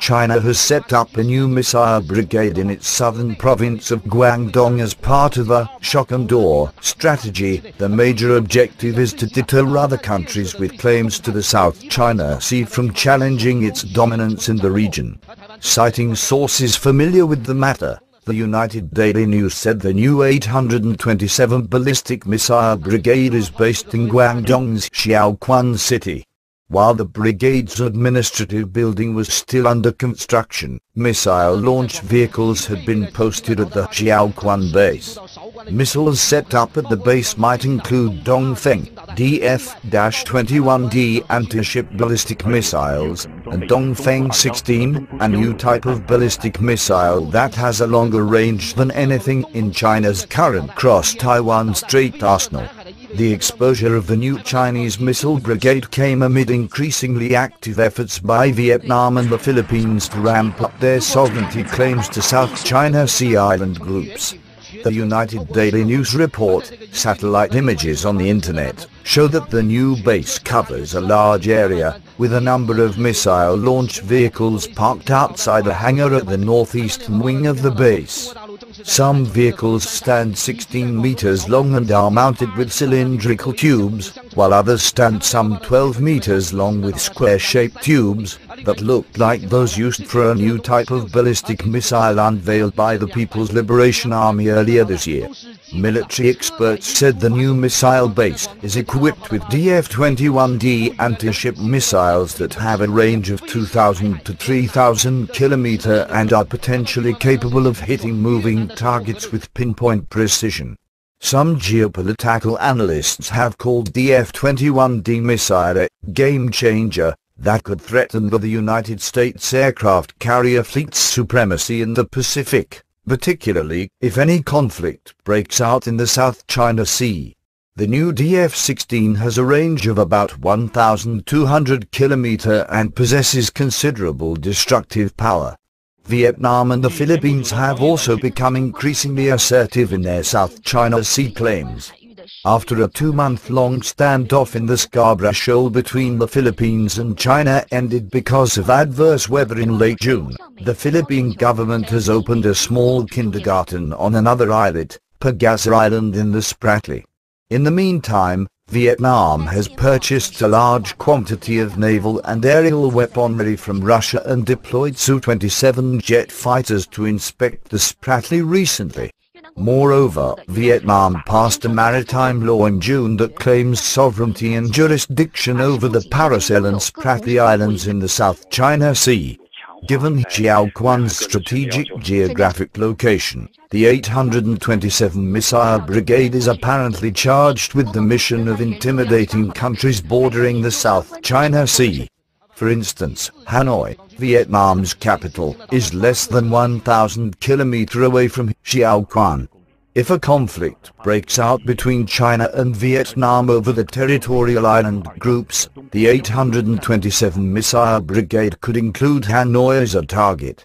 China has set up a new missile brigade in its southern province of Guangdong as part of a shock and awe strategy. The major objective is to deter other countries with claims to the South China Sea from challenging its dominance in the region. Citing sources familiar with the matter, the United Daily News said the new 827 Ballistic Missile Brigade is based in Guangdong's Xiaoquan city. While the brigade's administrative building was still under construction, missile launch vehicles had been posted at the Xiaoquan base. Missiles set up at the base might include Dongfeng DF-21D anti-ship ballistic missiles, and Dongfeng 16, a new type of ballistic missile that has a longer range than anything in China's current cross-Taiwan Strait arsenal. The exposure of the new Chinese missile brigade came amid increasingly active efforts by Vietnam and the Philippines to ramp up their sovereignty claims to South China Sea island groups. The United Daily News report, satellite images on the internet, show that the new base covers a large area, with a number of missile launch vehicles parked outside a hangar at the northeastern wing of the base. Some vehicles stand 16 meters long and are mounted with cylindrical tubes, while others stand some 12 meters long with square-shaped tubes that look like those used for a new type of ballistic missile unveiled by the People's Liberation Army earlier this year. Military experts said the new missile base is equipped with DF-21D anti-ship missiles that have a range of 2,000 to 3,000 kilometers and are potentially capable of hitting moving targets with pinpoint precision. Some geopolitical analysts have called the F-21D missile a game changer that could threaten the United States aircraft carrier fleet's supremacy in the Pacific, particularly if any conflict breaks out in the South China Sea. The new DF-16 has a range of about 1,200 kilometers and possesses considerable destructive power. Vietnam and the Philippines have also become increasingly assertive in their South China Sea claims. After a 2-month-long standoff in the Scarborough Shoal between the Philippines and China ended because of adverse weather in late June, the Philippine government has opened a small kindergarten on another islet, Pagasa Island in the Spratly. In the meantime, Vietnam has purchased a large quantity of naval and aerial weaponry from Russia and deployed Su-27 jet fighters to inspect the Spratly recently. Moreover, Vietnam passed a maritime law in June that claims sovereignty and jurisdiction over the Paracel and Spratly Islands in the South China Sea. Given Xiaoquan's strategic geographic location, the 827 Missile Brigade is apparently charged with the mission of intimidating countries bordering the South China Sea. For instance, Hanoi, Vietnam's capital, is less than 1,000 kilometers away from Xiaoquan. If a conflict breaks out between China and Vietnam over the territorial island groups, the 827 Missile Brigade could include Hanoi as a target.